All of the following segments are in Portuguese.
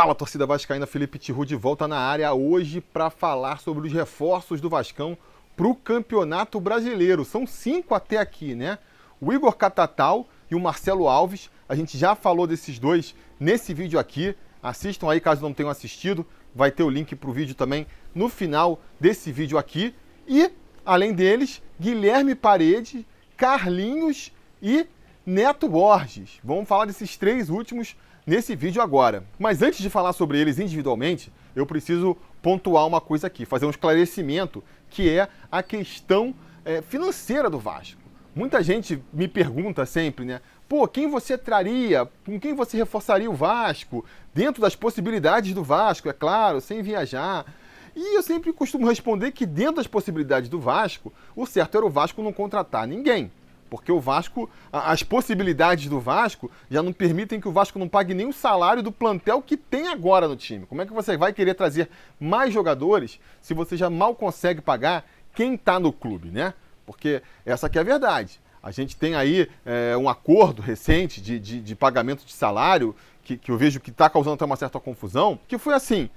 Fala, torcida vascaína, Felipe Tiru de volta na área hoje para falar sobre os reforços do Vascão para o Campeonato Brasileiro. São 5 até aqui, né? O Igor Catatal e o Marcelo Alves. A gente já falou desses dois nesse vídeo aqui. Assistam aí caso não tenham assistido. Vai ter o link para o vídeo também no final desse vídeo aqui. E, além deles, Guilherme Parede, Carlinhos e Neto Borges. Vamos falar desses três últimos nesse vídeo agora. Mas antes de falar sobre eles individualmente, eu preciso pontuar uma coisa aqui, fazer um esclarecimento, que é a questão financeira do Vasco. Muita gente me pergunta sempre, né? Pô, quem você traria? Com quem você reforçaria o Vasco? Dentro das possibilidades do Vasco, é claro, sem viajar. E eu sempre costumo responder que dentro das possibilidades do Vasco, o certo era o Vasco não contratar ninguém. Porque o Vasco, as possibilidades do Vasco já não permitem que o Vasco não pague nem o salário do plantel que tem agora no time. Como é que você vai querer trazer mais jogadores se você já mal consegue pagar quem está no clube, né? Porque essa aqui é a verdade. A gente tem aí um acordo recente de pagamento de salário que eu vejo que está causando até uma certa confusão, que foi assim,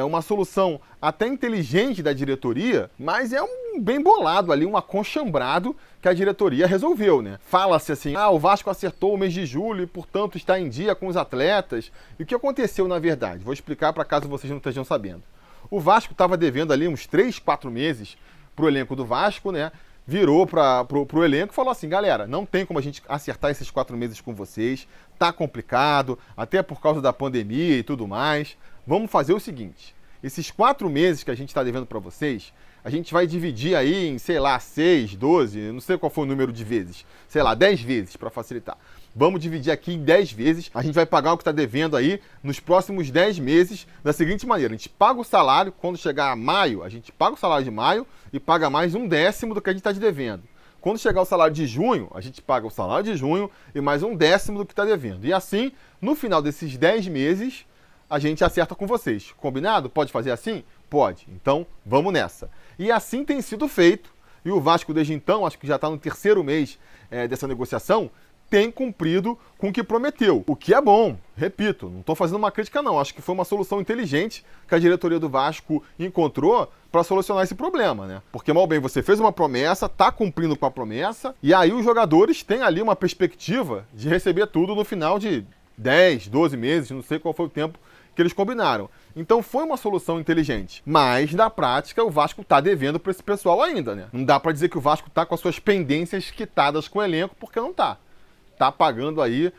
uma solução até inteligente da diretoria, mas é um bem bolado ali, um aconchambrado que a diretoria resolveu, né? Fala-se assim, o Vasco acertou o mês de julho e, portanto, está em dia com os atletas. E o que aconteceu, na verdade? Vou explicar para caso vocês não estejam sabendo. O Vasco estava devendo ali uns 3, 4 meses para o elenco do Vasco, né? Virou para o elenco e falou assim, galera, não tem como a gente acertar esses 4 meses com vocês, tá complicado, até por causa da pandemia e tudo mais. Vamos fazer o seguinte, esses 4 meses que a gente está devendo para vocês, a gente vai dividir aí em, sei lá, 6, 12, não sei qual foi o número de vezes, sei lá, 10 vezes para facilitar. Vamos dividir aqui em 10 vezes, a gente vai pagar o que está devendo aí nos próximos 10 meses da seguinte maneira, a gente paga o salário, quando chegar a maio, a gente paga o salário de maio e paga mais 1/10 do que a gente está devendo. Quando chegar o salário de junho, a gente paga o salário de junho e mais 1/10 do que está devendo. E assim, no final desses 10 meses, a gente acerta com vocês. Combinado? Pode fazer assim? Pode. Então, vamos nessa. E assim tem sido feito. E o Vasco, desde então, acho que já está no 3º mês dessa negociação, tem cumprido com o que prometeu. O que é bom. Repito, não estou fazendo uma crítica não. Acho que foi uma solução inteligente que a diretoria do Vasco encontrou para solucionar esse problema, né? Porque, mal bem, você fez uma promessa, está cumprindo com a promessa, e aí os jogadores têm ali uma perspectiva de receber tudo no final de 10, 12 meses, não sei qual foi o tempo que eles combinaram. Então foi uma solução inteligente. Mas, na prática, o Vasco está devendo para esse pessoal ainda, né? Não dá para dizer que o Vasco está com as suas pendências quitadas com o elenco, porque não está. Está pagando aí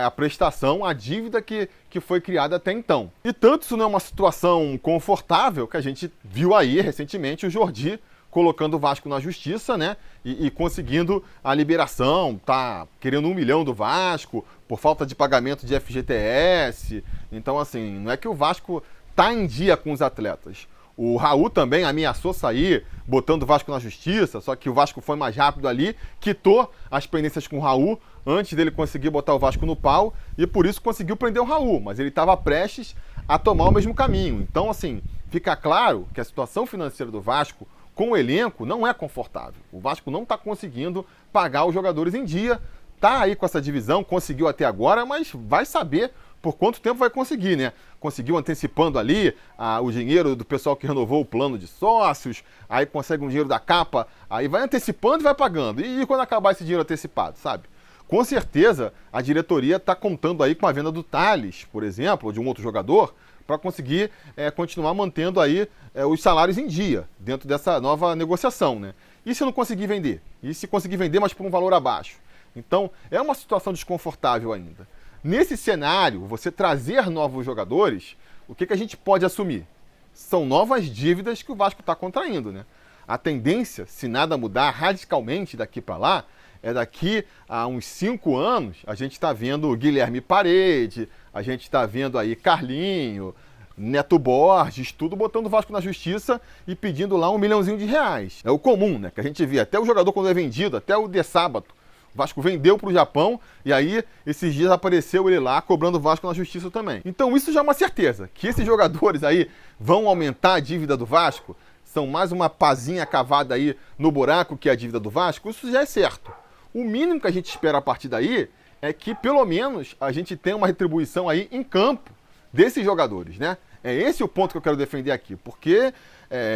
a prestação, a dívida que foi criada até então. E tanto isso não é uma situação confortável, que a gente viu aí recentemente o Jordi colocando o Vasco na justiça, né? E conseguindo a liberação, tá querendo 1 milhão do Vasco por falta de pagamento de FGTS. Então, assim, não é que o Vasco tá em dia com os atletas. O Raul também ameaçou sair, botando o Vasco na justiça, só que o Vasco foi mais rápido ali, quitou as pendências com o Raul antes dele conseguir botar o Vasco no pau e por isso conseguiu prender o Raul, mas ele estava prestes a tomar o mesmo caminho. Então, assim, fica claro que a situação financeira do Vasco com o elenco não é confortável. O Vasco não está conseguindo pagar os jogadores em dia, tá aí com essa divisão, conseguiu até agora, mas vai saber por quanto tempo vai conseguir, né? Conseguiu antecipando ali o dinheiro do pessoal que renovou o plano de sócios, aí consegue um dinheiro da capa, aí vai antecipando e vai pagando. E quando acabar esse dinheiro antecipado, sabe? Com certeza a diretoria está contando aí com a venda do Thales, por exemplo, ou de um outro jogador, para conseguir continuar mantendo aí os salários em dia, dentro dessa nova negociação, né? E se não conseguir vender? E se conseguir vender, mas por um valor abaixo? Então, é uma situação desconfortável ainda. Nesse cenário, você trazer novos jogadores, o que a gente pode assumir? São novas dívidas que o Vasco está contraindo, né? A tendência, se nada mudar radicalmente daqui para lá, é daqui a uns 5 anos, a gente está vendo Guilherme Parede, a gente está vendo aí Carlinho, Neto Borges, tudo botando o Vasco na justiça e pedindo lá R$1 milhãozinho. É o comum, né? Que a gente vê até o jogador quando é vendido, até o de sábado. O Vasco vendeu para o Japão e aí esses dias apareceu ele lá cobrando o Vasco na justiça também. Então isso já é uma certeza, que esses jogadores aí vão aumentar a dívida do Vasco, são mais uma pazinha cavada aí no buraco que é a dívida do Vasco, isso já é certo. O mínimo que a gente espera a partir daí é que pelo menos a gente tenha uma retribuição aí em campo desses jogadores, né? É esse o ponto que eu quero defender aqui, porque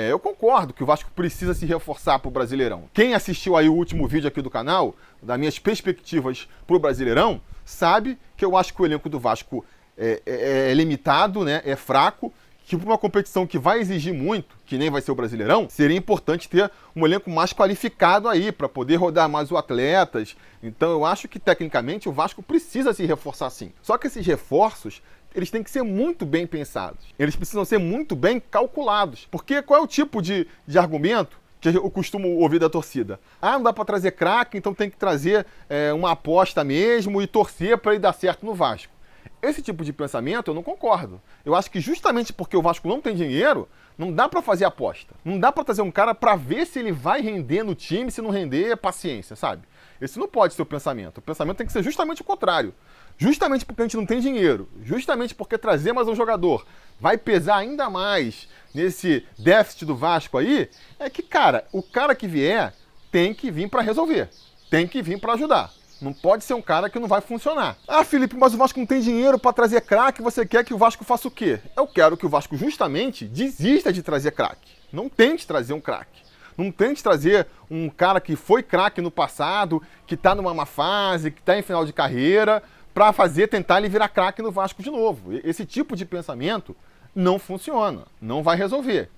eu concordo que o Vasco precisa se reforçar para o Brasileirão. Quem assistiu aí o último vídeo aqui do canal, das minhas perspectivas para o Brasileirão, sabe que eu acho que o elenco do Vasco é limitado, né? É fraco, que para uma competição que vai exigir muito, que nem vai ser o Brasileirão, seria importante ter um elenco mais qualificado aí, para poder rodar mais os atletas. Então eu acho que, tecnicamente, o Vasco precisa se reforçar sim. Só que esses reforços, eles têm que ser muito bem pensados. Eles precisam ser muito bem calculados. Porque qual é o tipo de argumento que eu costumo ouvir da torcida? Ah, não dá para trazer craque, então tem que trazer uma aposta mesmo e torcer para ele dar certo no Vasco. Esse tipo de pensamento eu não concordo. Eu acho que justamente porque o Vasco não tem dinheiro, não dá para fazer aposta. Não dá para trazer um cara para ver se ele vai render no time, se não render, paciência, sabe? Esse não pode ser o pensamento. O pensamento tem que ser justamente o contrário. Justamente porque a gente não tem dinheiro, justamente porque trazer mais um jogador vai pesar ainda mais nesse déficit do Vasco aí, é que, cara, o cara que vier tem que vir para resolver, tem que vir para ajudar. Não pode ser um cara que não vai funcionar. Ah, Felipe, mas o Vasco não tem dinheiro para trazer craque, você quer que o Vasco faça o quê? Eu quero que o Vasco justamente desista de trazer craque. Não tente trazer um craque. Não tente trazer um cara que foi craque no passado, que está numa má fase, que está em final de carreira, para tentar ele virar craque no Vasco de novo. Esse tipo de pensamento não funciona, não vai resolver.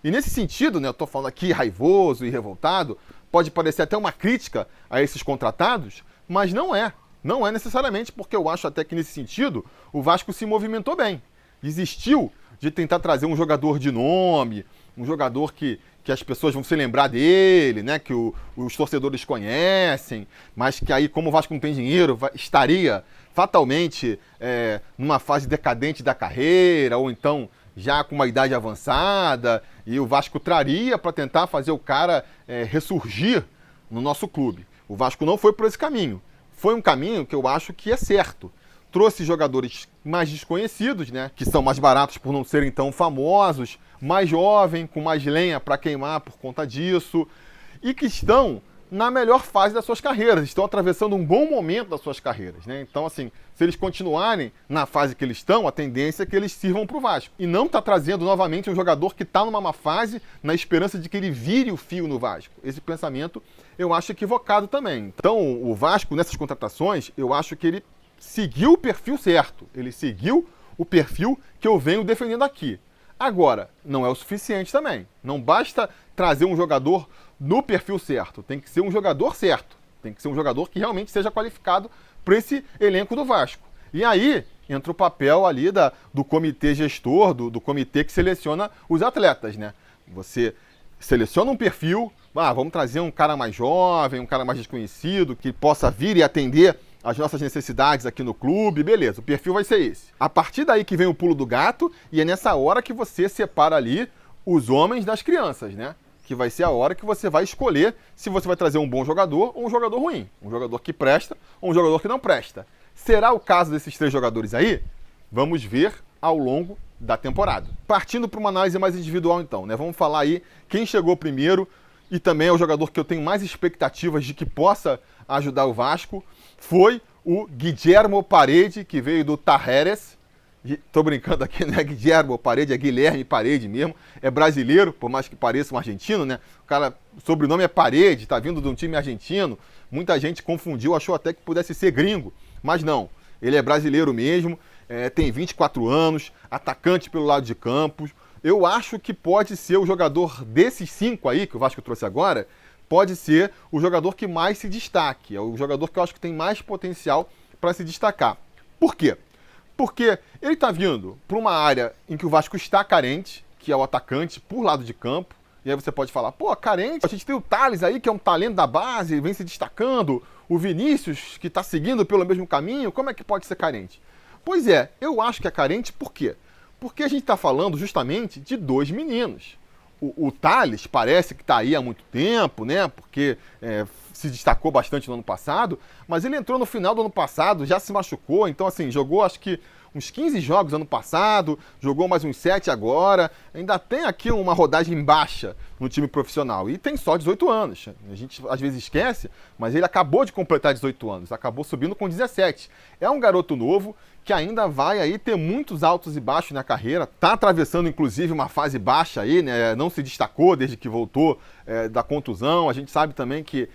E nesse sentido, né, eu estou falando aqui raivoso e revoltado, pode parecer até uma crítica a esses contratados, mas não é. Não é necessariamente, porque eu acho até que nesse sentido o Vasco se movimentou bem. Desistiu de tentar trazer um jogador de nome, um jogador que as pessoas vão se lembrar dele, né? Que os torcedores conhecem, mas que aí, como o Vasco não tem dinheiro, estaria fatalmente numa fase decadente da carreira, ou então já com uma idade avançada, e o Vasco traria para tentar fazer o cara ressurgir no nosso clube. O Vasco não foi por esse caminho. Foi um caminho que eu acho que é certo. Trouxe jogadores mais desconhecidos, né? Que são mais baratos por não serem tão famosos, mais jovem, com mais lenha para queimar por conta disso, e que estão na melhor fase das suas carreiras, estão atravessando um bom momento das suas carreiras, né? Então, assim, se eles continuarem na fase que eles estão, a tendência é que eles sirvam para o Vasco. E não está trazendo novamente um jogador que está numa má fase, na esperança de que ele vire o fio no Vasco. Esse pensamento eu acho equivocado também. Então, o Vasco, nessas contratações, eu acho que ele seguiu o perfil certo. Ele seguiu o perfil que eu venho defendendo aqui. Agora, não é o suficiente também. Não basta trazer um jogador no perfil certo. Tem que ser um jogador certo. Tem que ser um jogador que realmente seja qualificado para esse elenco do Vasco. E aí entra o papel ali do comitê gestor, do comitê que seleciona os atletas, né? Você seleciona um perfil, vamos trazer um cara mais jovem, um cara mais desconhecido, que possa vir e atender as nossas necessidades aqui no clube, beleza, o perfil vai ser esse. A partir daí que vem o pulo do gato, e é nessa hora que você separa ali os homens das crianças, né? Que vai ser a hora que você vai escolher se você vai trazer um bom jogador ou um jogador ruim. Um jogador que presta ou um jogador que não presta. Será o caso desses 3 jogadores aí? Vamos ver ao longo da temporada. Partindo para uma análise mais individual então, né? Vamos falar aí quem chegou primeiro e também é o jogador que eu tenho mais expectativas de que possa ajudar o Vasco, foi o Guillermo Parede, que veio do Talleres. Tô brincando aqui, não é Guillermo Parede, é Guilherme Parede mesmo. É brasileiro, por mais que pareça um argentino, né? O sobrenome é Parede, tá vindo de um time argentino. Muita gente confundiu, achou até que pudesse ser gringo. Mas não, ele é brasileiro mesmo, tem 24 anos, atacante pelo lado de campo. Eu acho que pode ser o jogador desses 5 aí, que o Vasco trouxe agora, pode ser o jogador que mais se destaque. É o jogador que eu acho que tem mais potencial para se destacar. Por quê? Porque ele está vindo para uma área em que o Vasco está carente, que é o atacante por lado de campo. E aí você pode falar, carente, a gente tem o Thales aí, que é um talento da base, vem se destacando. O Vinícius, que está seguindo pelo mesmo caminho, como é que pode ser carente? Pois é, eu acho que é carente por quê? Porque a gente está falando justamente de 2 meninos. O Thales parece que está aí há muito tempo, né? Porque se destacou bastante no ano passado, mas ele entrou no final do ano passado, já se machucou, então assim, jogou acho que uns 15 jogos ano passado, jogou mais uns 7 agora, ainda tem aqui uma rodagem baixa no time profissional e tem só 18 anos. A gente às vezes esquece, mas ele acabou de completar 18 anos, acabou subindo com 17. É um garoto novo que ainda vai aí ter muitos altos e baixos na carreira, tá atravessando inclusive uma fase baixa aí, né? Não se destacou desde que voltou da contusão. A gente sabe também que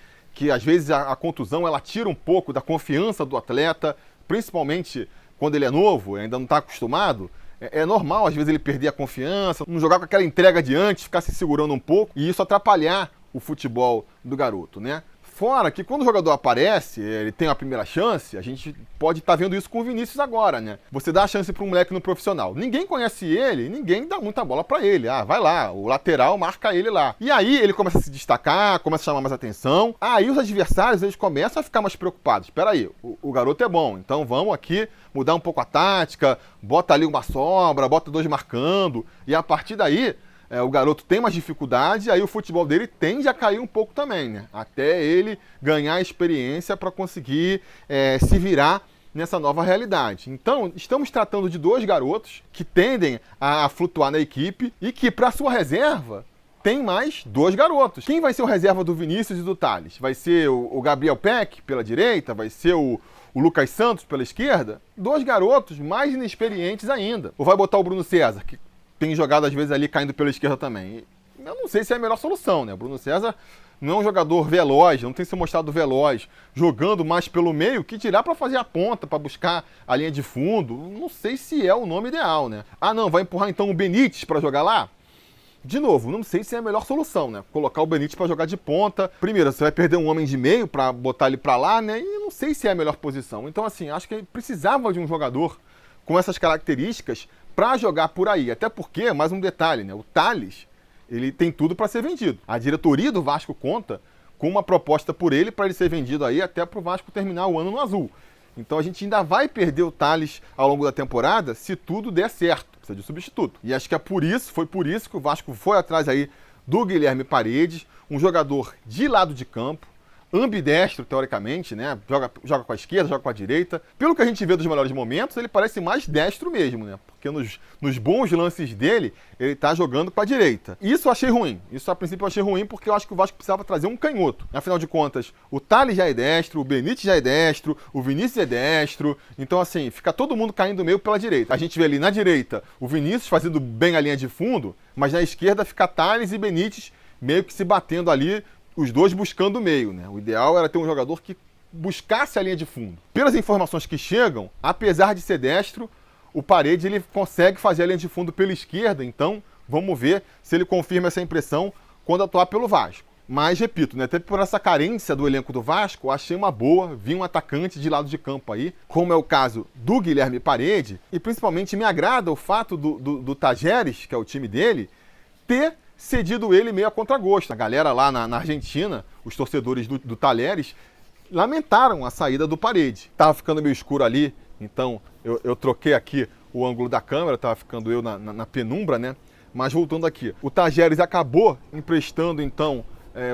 às vezes a contusão ela tira um pouco da confiança do atleta, principalmente quando ele é novo, ainda não está acostumado. É normal às vezes ele perder a confiança, não jogar com aquela entrega de antes, ficar se segurando um pouco e isso atrapalhar o futebol do garoto, né? Fora que quando o jogador aparece, ele tem a primeira chance, a gente pode estar vendo isso com o Vinícius agora, né? Você dá a chance para um moleque no profissional. Ninguém conhece ele, ninguém dá muita bola para ele. Ah, vai lá, o lateral marca ele lá. E aí ele começa a se destacar, começa a chamar mais atenção. Aí os adversários, eles começam a ficar mais preocupados. Espera aí, o garoto é bom, então vamos aqui mudar um pouco a tática, bota ali uma sobra, bota 2 marcando. E a partir daí, o garoto tem mais dificuldade, aí o futebol dele tende a cair um pouco também, né? Até ele ganhar experiência para conseguir se virar nessa nova realidade. Então, estamos tratando de 2 garotos que tendem a flutuar na equipe e que, para sua reserva, tem mais 2 garotos. Quem vai ser o reserva do Vinícius e do Thales? Vai ser o Gabriel Peck pela direita? Vai ser o Lucas Santos pela esquerda? 2 garotos mais inexperientes ainda. Ou vai botar o Bruno César, que tem jogado às vezes ali caindo pela esquerda também. Eu não sei se é a melhor solução, né? O Bruno César não é um jogador veloz, não tem se mostrado veloz, jogando mais pelo meio, que dirá para fazer a ponta, para buscar a linha de fundo. Não sei se é o nome ideal, né? Ah, não, vai empurrar então o Benítez para jogar lá? De novo, não sei se é a melhor solução, né? Colocar o Benítez para jogar de ponta. Primeiro, você vai perder um homem de meio para botar ele para lá, né? E não sei se é a melhor posição. Então, assim, acho que precisava de um jogador com essas características para jogar por aí. Até porque, mais um detalhe, né? O Thales, ele tem tudo para ser vendido. A diretoria do Vasco conta com uma proposta por ele para ele ser vendido aí até para o Vasco terminar o ano no azul. Então a gente ainda vai perder o Thales ao longo da temporada se tudo der certo. Precisa de substituto. E acho que foi por isso que o Vasco foi atrás aí do Guilherme Paredes, um jogador de lado de campo, ambidestro, teoricamente, né? Joga com a esquerda, joga com a direita. Pelo que a gente vê dos melhores momentos, ele parece mais destro mesmo, né? Porque nos bons lances dele, ele tá jogando com a direita. Isso eu achei ruim. Isso a princípio eu achei ruim porque eu acho que o Vasco precisava trazer um canhoto. Afinal de contas, o Thales já é destro, o Benítez já é destro, o Vinícius é destro. Então, assim, fica todo mundo caindo meio pela direita. A gente vê ali na direita o Vinícius fazendo bem a linha de fundo, mas na esquerda fica Thales e Benítez meio que se batendo ali, os 2 buscando o meio, né? O ideal era ter um jogador que buscasse a linha de fundo. Pelas informações que chegam, apesar de ser destro, o Paredes ele consegue fazer a linha de fundo pela esquerda, então vamos ver se ele confirma essa impressão quando atuar pelo Vasco. Mas, repito, né, até por essa carência do elenco do Vasco, achei uma boa vir um atacante de lado de campo aí, como é o caso do Guilherme Paredes, e principalmente me agrada o fato do Tajeres, que é o time dele, ter cedido ele meio a contragosto. A galera lá na Argentina, os torcedores do Talheres, lamentaram a saída do Paredes. Tava ficando meio escuro ali, então eu troquei aqui o ângulo da câmera, tava ficando eu na penumbra, né? Mas voltando aqui, o Tajeres acabou emprestando então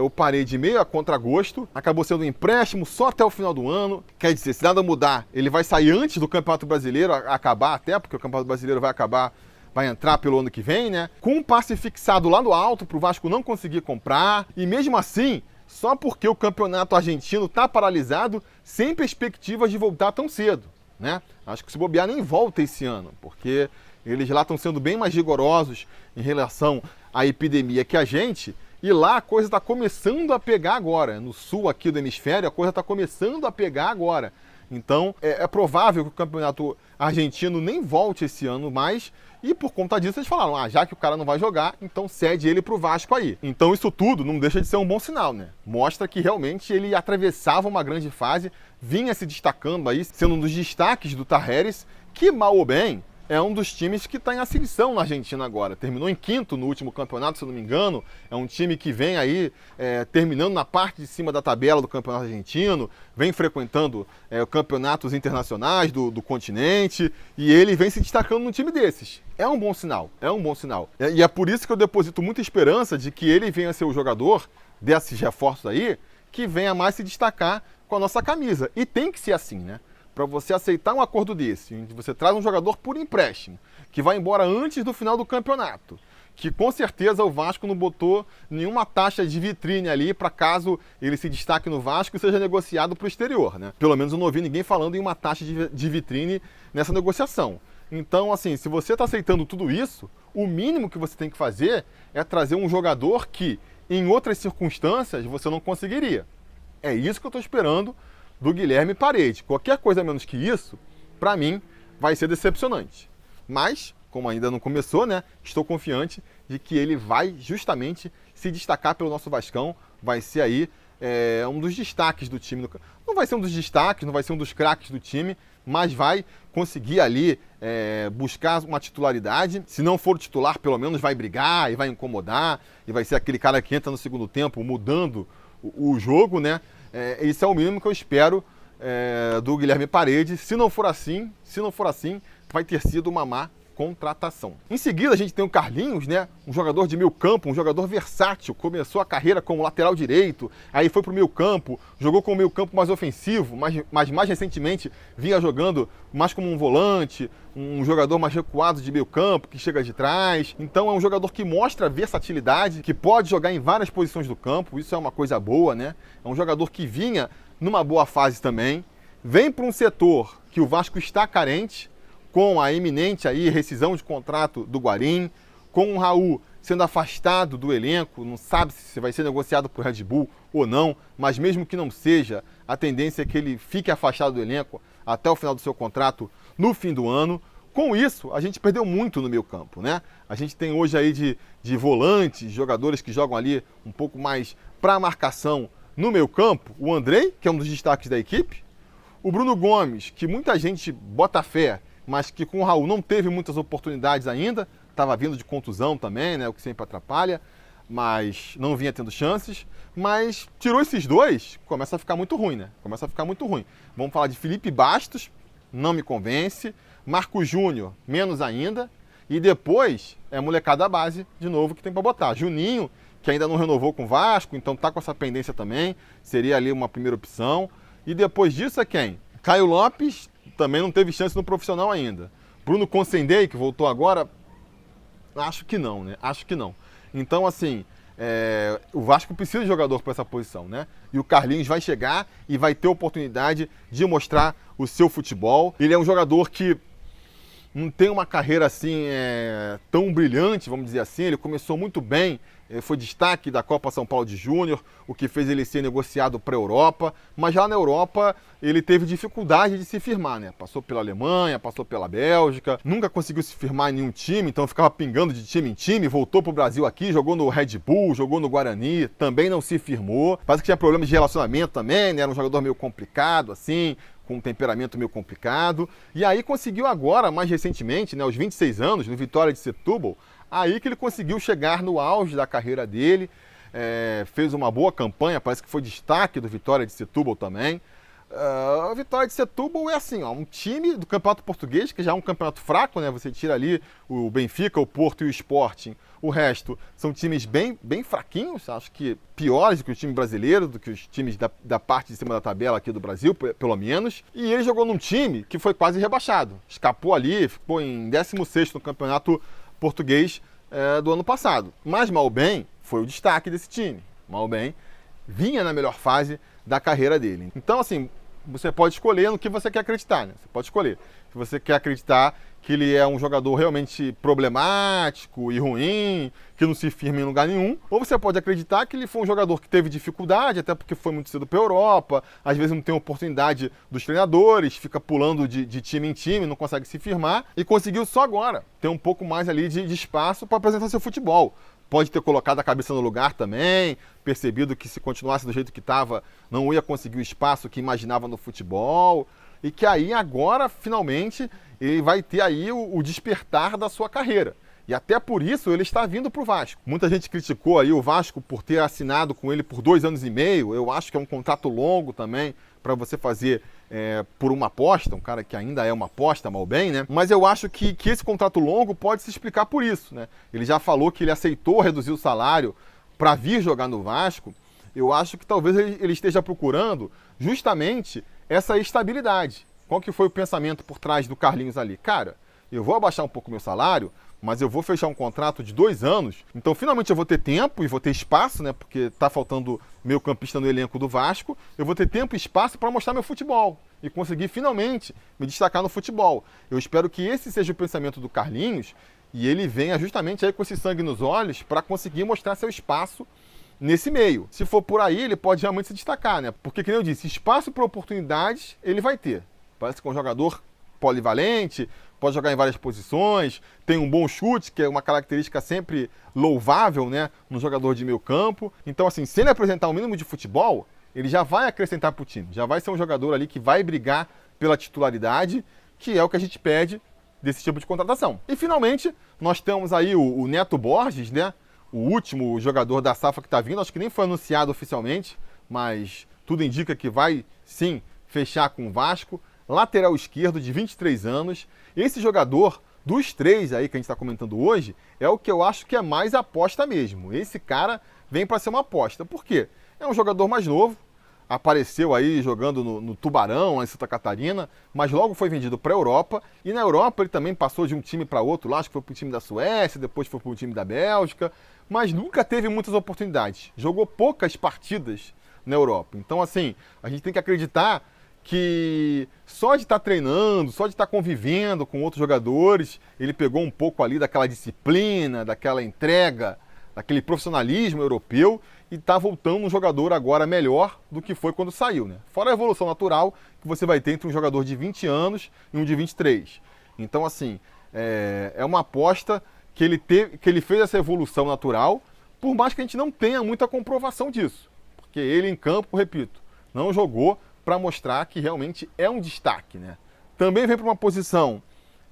o Paredes meio a contragosto, acabou sendo um empréstimo só até o final do ano. Quer dizer, se nada mudar, ele vai sair antes do Campeonato Brasileiro acabar até, porque o Campeonato Brasileiro vai entrar pelo ano que vem, né? Com um passe fixado lá no alto para o Vasco não conseguir comprar. E mesmo assim, só porque o campeonato argentino está paralisado, sem perspectivas de voltar tão cedo, né? Acho que se bobear nem volta esse ano, porque eles lá estão sendo bem mais rigorosos em relação à epidemia que a gente. E lá a coisa está começando a pegar agora. No sul aqui do hemisfério, a coisa está começando a pegar agora. Então, é provável que o campeonato argentino nem volte esse ano mais. E por conta disso eles falaram, já que o cara não vai jogar, então cede ele pro Vasco aí. Então isso tudo não deixa de ser um bom sinal, né? Mostra que realmente ele atravessava uma grande fase, vinha se destacando aí, sendo um dos destaques do Talheres, que mal ou bem é um dos times que está em ascensão na Argentina agora. Terminou em 5º no último campeonato, se eu não me engano. É um time que vem aí terminando na parte de cima da tabela do campeonato argentino, vem frequentando campeonatos internacionais do continente, e ele vem se destacando num time desses. É um bom sinal, é um bom sinal. E é por isso que eu deposito muita esperança de que ele venha a ser o jogador desses reforços aí, que venha mais se destacar com a nossa camisa. E tem que ser assim, né? para você aceitar um acordo desse, onde você traz um jogador por empréstimo, que vai embora antes do final do campeonato, que com certeza o Vasco não botou nenhuma taxa de vitrine ali para caso ele se destaque no Vasco e seja negociado para o exterior, né? Pelo menos eu não ouvi ninguém falando em uma taxa de vitrine nessa negociação. Então, assim, se você está aceitando tudo isso, o mínimo que você tem que fazer é trazer um jogador que, em outras circunstâncias, você não conseguiria. É isso que eu estou esperando do Guilherme Parede. Qualquer coisa menos que isso, para mim, vai ser decepcionante. Mas, como ainda não começou, né, estou confiante de que ele vai justamente se destacar pelo nosso Vascão. Vai ser aí um dos destaques do time. Não vai ser um dos destaques, não vai ser um dos craques do time, mas vai conseguir ali buscar uma titularidade. Se não for titular, pelo menos vai brigar e vai incomodar. E vai ser aquele cara que entra no segundo tempo mudando o jogo, né? Esse é o mínimo que eu espero do Guilherme Parede. Se não for assim, vai ter sido uma má contratação. Em seguida, a gente tem o Carlinhos, né? Um jogador de meio campo, um jogador versátil. Começou a carreira como lateral direito, aí foi para o meio campo, jogou com o meio campo mais ofensivo, mas mais recentemente vinha jogando mais como um volante, um jogador mais recuado de meio campo, que chega de trás. Então é um jogador que mostra versatilidade, que pode jogar em várias posições do campo, isso é uma coisa boa, né? É um jogador que vinha numa boa fase também, vem para um setor que o Vasco está carente, com a iminente aí rescisão de contrato do Guarim, com o Raul sendo afastado do elenco, não sabe se vai ser negociado por Red Bull ou não, mas mesmo que não seja, a tendência é que ele fique afastado do elenco até o final do seu contrato no fim do ano. Com isso, a gente perdeu muito no meio campo, né? A gente tem hoje aí de volantes, jogadores que jogam ali um pouco mais para marcação no meio campo, o Andrei, que é um dos destaques da equipe, o Bruno Gomes, que muita gente bota fé, mas que com o Raul não teve muitas oportunidades ainda, estava vindo de contusão também, né, o que sempre atrapalha, mas não vinha tendo chances. Mas tirou esses dois, começa a ficar muito ruim, né? Começa a ficar muito ruim. Vamos falar de Felipe Bastos, não me convence, Marco Júnior, menos ainda, e depois é molecada base, de novo, que tem para botar. Juninho, que ainda não renovou com o Vasco, então tá com essa pendência também, seria ali uma primeira opção. E depois disso é quem? Caio Lopes, também não teve chance no profissional ainda. Bruno Consendei, que voltou agora, acho que não, né? Acho que não. Então, assim, o Vasco precisa de jogador para essa posição, né? E o Carlinhos vai chegar e vai ter oportunidade de mostrar o seu futebol. Ele é um jogador que não tem uma carreira assim tão brilhante, vamos dizer assim. Ele começou muito bem, foi destaque da Copa São Paulo de Júnior, o que fez ele ser negociado para a Europa, mas já na Europa ele teve dificuldade de se firmar, né? Passou pela Alemanha, passou pela Bélgica, nunca conseguiu se firmar em nenhum time, então ficava pingando de time em time, voltou para o Brasil aqui, jogou no Red Bull, jogou no Guarani, também não se firmou. Parece que tinha problemas de relacionamento também, né? Era um jogador meio complicado, assim, com um temperamento meio complicado. E aí conseguiu agora, mais recentemente, né, aos 26 anos, no Vitória de Setúbal, aí que ele conseguiu chegar no auge da carreira dele, fez uma boa campanha, parece que foi destaque do Vitória de Setúbal também. A Vitória de Setúbal é assim, um time do Campeonato Português, que já é um campeonato fraco, né? Você tira ali o Benfica, o Porto e o Sporting. O resto são times bem fraquinhos, acho que piores do que o time brasileiro, do que os times da parte de cima da tabela aqui do Brasil, pelo menos. E ele jogou num time que foi quase rebaixado. Escapou ali, ficou em 16º no Campeonato Português do ano passado. Mas mal bem foi o destaque desse time. Mal bem vinha na melhor fase da carreira dele. Então, assim, você pode escolher no que você quer acreditar, né? Você pode escolher. Se você quer acreditar que ele é um jogador realmente problemático e ruim, que não se firma em lugar nenhum, ou você pode acreditar que ele foi um jogador que teve dificuldade, até porque foi muito cedo para a Europa, às vezes não tem oportunidade dos treinadores, fica pulando de time em time, não consegue se firmar, e conseguiu só agora ter um pouco mais ali de espaço para apresentar seu futebol. Pode ter colocado a cabeça no lugar também, percebido que se continuasse do jeito que estava, não ia conseguir o espaço que imaginava no futebol, e que aí agora, finalmente, ele vai ter aí o despertar da sua carreira. E até por isso ele está vindo para o Vasco. Muita gente criticou aí o Vasco por ter assinado com ele por 2 anos e meio. Eu acho que é um contrato longo também para você fazer por uma aposta, um cara que ainda é uma aposta, mal bem, né? Mas eu acho que esse contrato longo pode se explicar por isso, né? Ele já falou que ele aceitou reduzir o salário para vir jogar no Vasco. Eu acho que talvez ele esteja procurando justamente essa estabilidade. Qual que foi o pensamento por trás do Carlinhos ali? Cara, eu vou abaixar um pouco o meu salário, mas eu vou fechar um contrato de 2 anos, então finalmente eu vou ter tempo e vou ter espaço, né? Porque tá faltando meio campista no elenco do Vasco, eu vou ter tempo e espaço para mostrar meu futebol e conseguir finalmente me destacar no futebol. Eu espero que esse seja o pensamento do Carlinhos e ele venha justamente aí com esse sangue nos olhos para conseguir mostrar seu espaço nesse meio. Se for por aí, ele pode realmente se destacar, né? Porque, como eu disse, espaço para oportunidades ele vai ter. Parece que é um jogador polivalente, pode jogar em várias posições, tem um bom chute, que é uma característica sempre louvável, né, no jogador de meio campo. Então, assim, se ele apresentar um mínimo de futebol, ele já vai acrescentar para o time, já vai ser um jogador ali que vai brigar pela titularidade, que é o que a gente pede desse tipo de contratação. E, finalmente, nós temos aí o Neto Borges, né, o último jogador da safra que está vindo, acho que nem foi anunciado oficialmente, mas tudo indica que vai, sim, fechar com o Vasco. Lateral esquerdo de 23 anos. Esse jogador, dos 3 aí que a gente está comentando hoje, é o que eu acho que é mais aposta mesmo. Esse cara vem para ser uma aposta. Por quê? É um jogador mais novo, apareceu aí jogando no Tubarão, lá em Santa Catarina, mas logo foi vendido para a Europa. E na Europa ele também passou de um time para outro, lá acho que foi para o time da Suécia, depois foi para o time da Bélgica, mas nunca teve muitas oportunidades. Jogou poucas partidas na Europa. Então, assim, a gente tem que acreditar que só de estar treinando, só de estar convivendo com outros jogadores, ele pegou um pouco ali daquela disciplina, daquela entrega, daquele profissionalismo europeu e está voltando um jogador agora melhor do que foi quando saiu, né? Fora a evolução natural que você vai ter entre um jogador de 20 anos e um de 23. Então, assim, é uma aposta que ele fez essa evolução natural, por mais que a gente não tenha muita comprovação disso. Porque ele em campo, repito, não jogou para mostrar que realmente é um destaque, né? Também vem para uma posição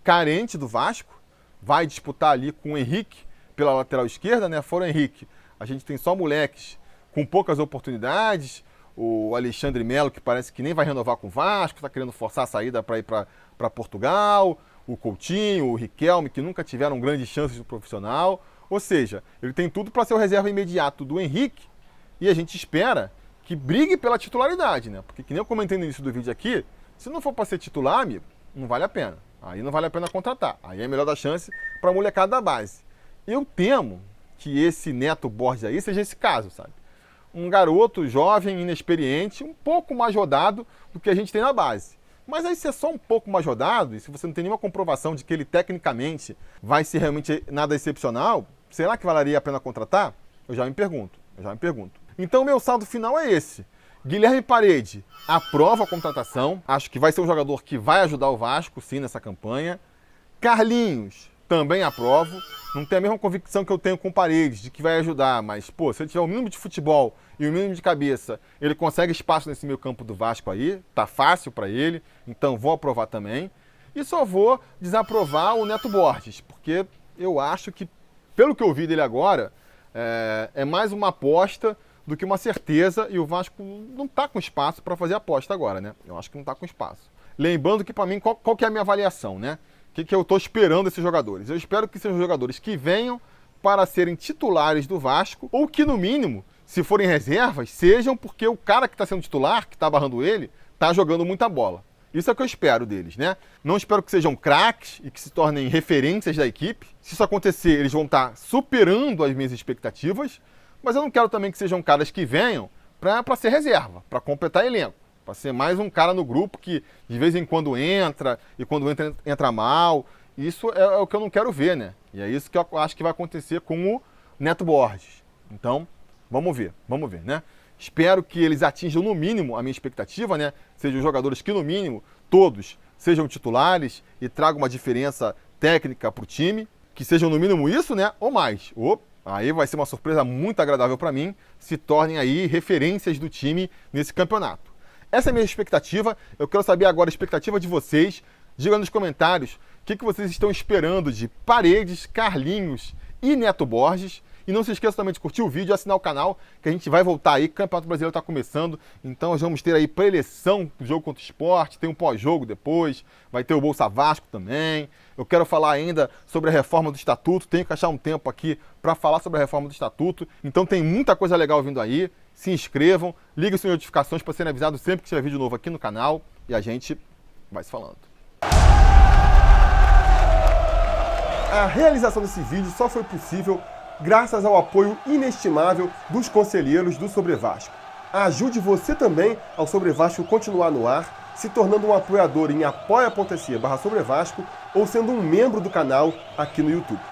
carente do Vasco, vai disputar ali com o Henrique pela lateral esquerda, né? Fora o Henrique, a gente tem só moleques com poucas oportunidades, o Alexandre Melo, que parece que nem vai renovar com o Vasco, está querendo forçar a saída para ir para Portugal, o Coutinho, o Riquelme, que nunca tiveram grandes chances no profissional. Ou seja, ele tem tudo para ser o reserva imediato do Henrique e a gente espera que brigue pela titularidade, né? Porque, que nem eu comentei no início do vídeo aqui, se não for para ser titular, amigo, não vale a pena. Aí não vale a pena contratar. Aí é melhor dar chance para a molecada da base. Eu temo que esse Neto Borges aí seja esse caso, sabe? Um garoto jovem, inexperiente, um pouco mais rodado do que a gente tem na base. Mas aí se é só um pouco mais rodado, e se você não tem nenhuma comprovação de que ele tecnicamente vai ser realmente nada excepcional, será que valeria a pena contratar? Eu já me pergunto. Então, meu saldo final é esse. Guilherme Parede aprova a contratação. Acho que vai ser um jogador que vai ajudar o Vasco, sim, nessa campanha. Carlinhos, também aprovo. Não tenho a mesma convicção que eu tenho com o Paredes, de que vai ajudar. Mas, pô, se ele tiver o mínimo de futebol e o mínimo de cabeça, ele consegue espaço nesse meio campo do Vasco aí. Tá fácil para ele. Então, vou aprovar também. E só vou desaprovar o Neto Borges, porque eu acho que, pelo que eu vi dele agora, é mais uma aposta do que uma certeza, e o Vasco não está com espaço para fazer aposta agora, né? Eu acho que não está com espaço. Lembrando que, para mim, qual que é a minha avaliação, né? O que eu estou esperando desses jogadores? Eu espero que sejam jogadores que venham para serem titulares do Vasco, ou que, no mínimo, se forem reservas, sejam porque o cara que está sendo titular, que está barrando ele, está jogando muita bola. Isso é o que eu espero deles, né? Não espero que sejam craques e que se tornem referências da equipe. Se isso acontecer, eles vão estar superando as minhas expectativas, mas eu não quero também que sejam caras que venham para ser reserva, para completar elenco, para ser mais um cara no grupo que de vez em quando entra, e quando entra mal. Isso é o que eu não quero ver, né? E é isso que eu acho que vai acontecer com o Neto Borges. Então, vamos ver, né? Espero que eles atinjam no mínimo a minha expectativa, né? Sejam jogadores que no mínimo todos sejam titulares e tragam uma diferença técnica para o time, que sejam no mínimo isso, né? Ou mais. Aí vai ser uma surpresa muito agradável para mim, se tornem aí referências do time nesse campeonato. Essa é a minha expectativa. Eu quero saber agora a expectativa de vocês. Diga nos comentários o que vocês estão esperando de Paredes, Carlinhos e Neto Borges. E não se esqueça também de curtir o vídeo e assinar o canal, que a gente vai voltar aí, o Campeonato Brasileiro está começando, então nós vamos ter aí pré-eleição do jogo contra o Sport, tem um pós-jogo depois, vai ter o Bolsa Vasco também. Eu quero falar ainda sobre a reforma do Estatuto, tenho que achar um tempo aqui para falar sobre a reforma do Estatuto, então tem muita coisa legal vindo aí. Se inscrevam, liguem suas notificações para serem avisados sempre que tiver vídeo novo aqui no canal, e a gente vai se falando. A realização desse vídeo só foi possível graças ao apoio inestimável dos conselheiros do Sobre Vasco. Ajude você também ao Sobre Vasco continuar no ar, se tornando um apoiador em apoia.se/Sobre Vasco ou sendo um membro do canal aqui no YouTube.